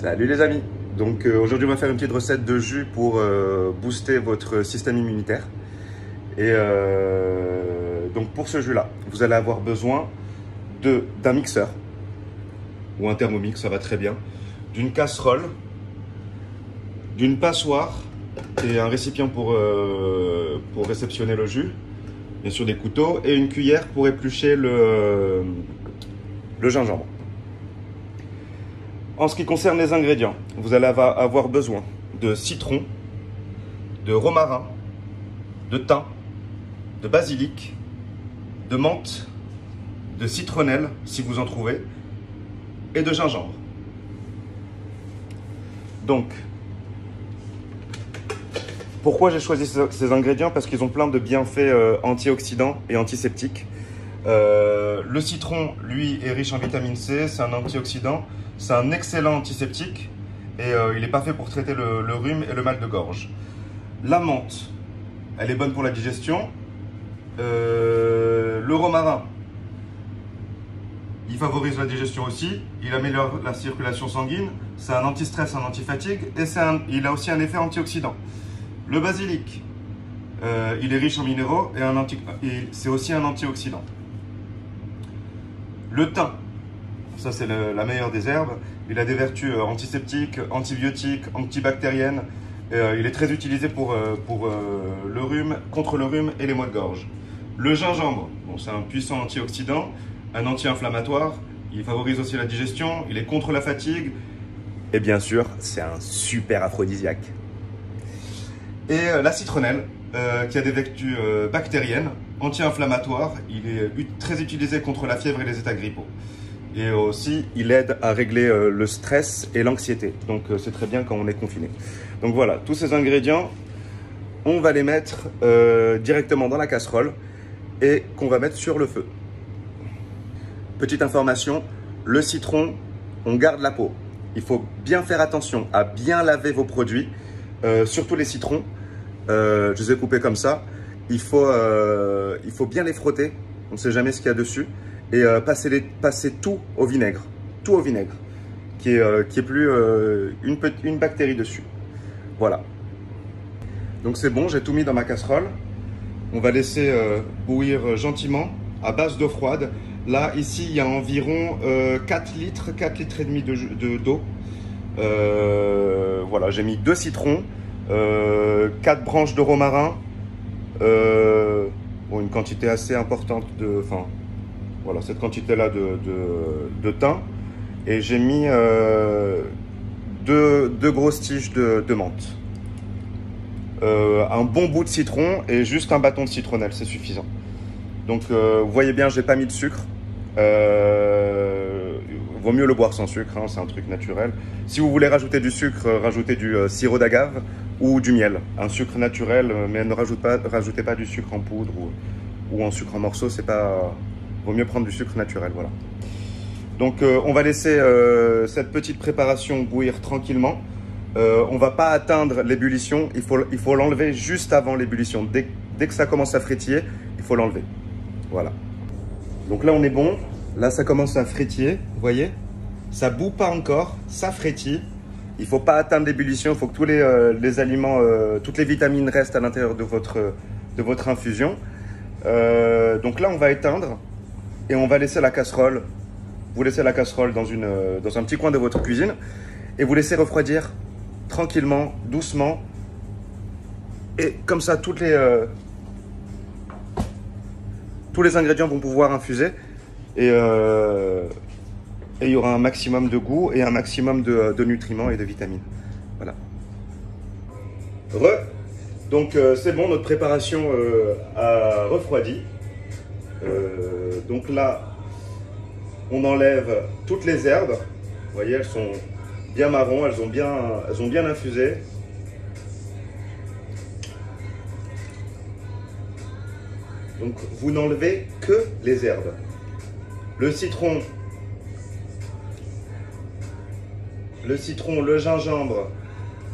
Salut les amis. Donc aujourd'hui on va faire une petite recette de jus pour booster votre système immunitaire. Et donc pour ce jus là, vous allez avoir besoin d'un mixeur ou un thermomix, ça va très bien, d'une casserole, d'une passoire et un récipient pour réceptionner le jus, bien sûr des couteaux et une cuillère pour éplucher le gingembre. En ce qui concerne les ingrédients, vous allez avoir besoin de citron, de romarin, de thym, de basilic, de menthe, de citronnelle si vous en trouvez, et de gingembre. Donc, pourquoi j'ai choisi ces ingrédients? Parce qu'ils ont plein de bienfaits antioxydants et antiseptiques. Le citron, lui, est riche en vitamine C, c'est un antioxydant. C'est un excellent antiseptique et il n'est pas fait pour traiter le rhume et le mal de gorge. La menthe, elle est bonne pour la digestion. Le romarin, il favorise la digestion aussi. Il améliore la circulation sanguine. C'est un anti-stress, un anti-fatigue et il a aussi un effet antioxydant. Le basilic, il est riche en minéraux et c'est aussi un antioxydant. Le thym, ça c'est la meilleure des herbes. Il a des vertus antiseptiques, antibiotiques, antibactériennes. Il est très utilisé pour le rhume, contre le rhume et les maux de gorge. Le gingembre, bon, c'est un puissant antioxydant, un anti-inflammatoire. Il favorise aussi la digestion, il est contre la fatigue. Et bien sûr, c'est un super aphrodisiaque. Et la citronnelle, qui a des vertus bactériennes, anti-inflammatoires. Il est très utilisé contre la fièvre et les états grippaux. Et aussi, il aide à régler le stress et l'anxiété. Donc, c'est très bien quand on est confiné. Donc voilà, tous ces ingrédients, on va les mettre directement dans la casserole et qu'on va mettre sur le feu. Petite information, le citron, on garde la peau. Il faut bien faire attention à bien laver vos produits, surtout les citrons. Je les ai coupés comme ça. Il faut bien les frotter. On ne sait jamais ce qu'il y a dessus. Et passer tout au vinaigre, qui est plus une bactérie dessus. Voilà. Donc c'est bon, j'ai tout mis dans ma casserole. On va laisser bouillir gentiment à base d'eau froide. Là, ici, il y a environ 4 litres et demi d'eau. Voilà, j'ai mis 2 citrons, 4 branches de romarin, bon, une quantité assez importante voilà, cette quantité-là de thym. Et j'ai mis deux grosses tiges de menthe. Un bon bout de citron et juste un bâton de citronnelle, c'est suffisant. Donc, vous voyez bien, j'ai pas mis de sucre. Vaut mieux le boire sans sucre, hein, c'est un truc naturel. Si vous voulez rajouter du sucre, rajoutez du sirop d'agave ou du miel. Un sucre naturel, mais ne rajoutez pas du sucre en poudre ou en sucre en morceaux, c'est pas... Vaut mieux prendre du sucre naturel, voilà. Donc on va laisser cette petite préparation bouillir tranquillement. On ne va pas atteindre l'ébullition, il faut l'enlever juste avant l'ébullition. Dès que ça commence à frétiller, il faut l'enlever. Voilà. Donc là on est bon, là ça commence à frétiller, vous voyez. Ça ne bout pas encore, ça frétille. Il ne faut pas atteindre l'ébullition, il faut que tous les aliments, toutes les vitamines restent à l'intérieur de votre infusion. Donc là on va éteindre. Et on va laisser la casserole, vous laissez la casserole dans un petit coin de votre cuisine et vous laissez refroidir tranquillement, doucement. Et comme ça, tous les ingrédients vont pouvoir infuser et il y aura un maximum de goût et un maximum de nutriments et de vitamines. Voilà. Donc c'est bon, notre préparation a refroidi. Donc là, on enlève toutes les herbes. Vous voyez, elles sont bien marron, elles ont bien infusé. Donc vous n'enlevez que les herbes. Le citron, le gingembre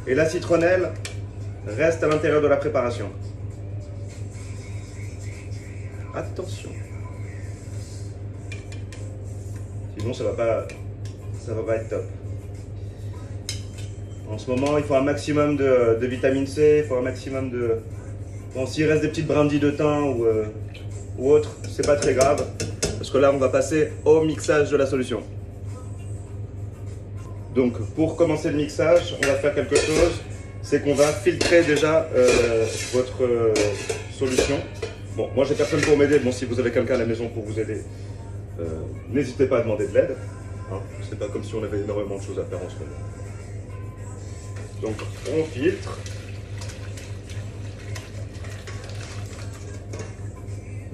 et la citronnelle restent à l'intérieur de la préparation. Attention. Sinon ça va pas être top. En ce moment, il faut un maximum de vitamine C, il faut un maximum de... Bon, s'il reste des petites brindilles de thym ou autre, c'est pas très grave. Parce que là, on va passer au mixage de la solution. Donc, pour commencer le mixage, on va faire quelque chose. C'est qu'on va filtrer déjà votre solution. Bon, moi, j'ai personne pour m'aider. Bon, si vous avez quelqu'un à la maison pour vous aider, n'hésitez pas à demander de l'aide. Hein, c'est pas comme si on avait énormément de choses à faire en ce moment. Donc, on filtre.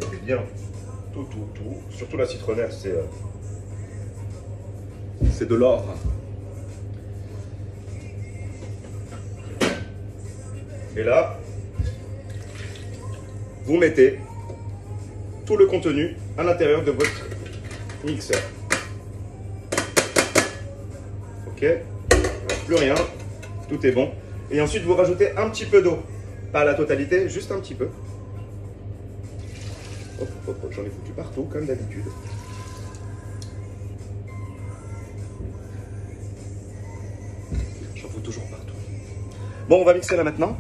Et bien, tout. Surtout la citronnelle, c'est de l'or. Et là, vous mettez tout le contenu à l'intérieur de votre mixeur. Ok, plus rien, tout est bon. Et ensuite, vous rajoutez un petit peu d'eau. Pas la totalité, juste un petit peu. Hop, j'en ai foutu partout, comme d'habitude. J'en fous toujours partout. Bon, on va mixer là maintenant.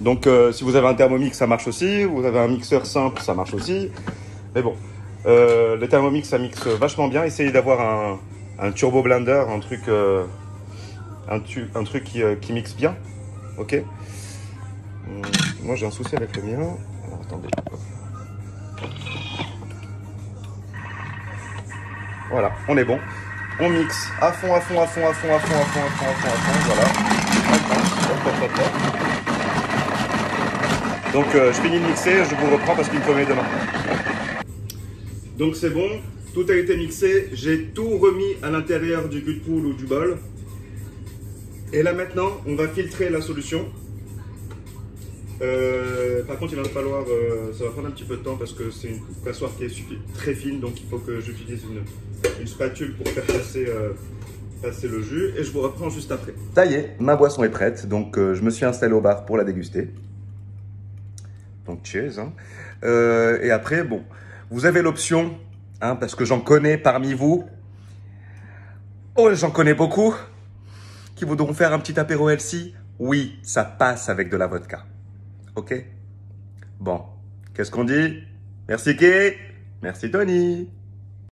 Donc, si vous avez un Thermomix, ça marche aussi. Vous avez un mixeur simple, ça marche aussi. Mais bon, le Thermomix, ça mixe vachement bien. Essayez d'avoir un turbo blender, un truc qui mixe bien. Ok. Moi, j'ai un souci avec le mien. Alors, attendez. Voilà, on est bon. On mixe à fond, voilà. Donc je finis de mixer, je vous reprends parce qu'il me faut mes deux mains. Donc c'est bon, tout a été mixé, j'ai tout remis à l'intérieur du cul de poule ou du bol. Et là maintenant, on va filtrer la solution. Par contre, il va falloir, ça va prendre un petit peu de temps parce que c'est une passoire qui est très fine, donc il faut que j'utilise une spatule pour faire passer le jus et je vous reprends juste après. Ça y est, ma boisson est prête, donc je me suis installé au bar pour la déguster. Donc cheers. Hein. Et après, bon, vous avez l'option, hein, parce que j'en connais parmi vous, j'en connais beaucoup, qui voudront faire un petit apéro healthy. Oui, ça passe avec de la vodka. Ok? Bon, qu'est-ce qu'on dit? Merci Kay, merci Tony.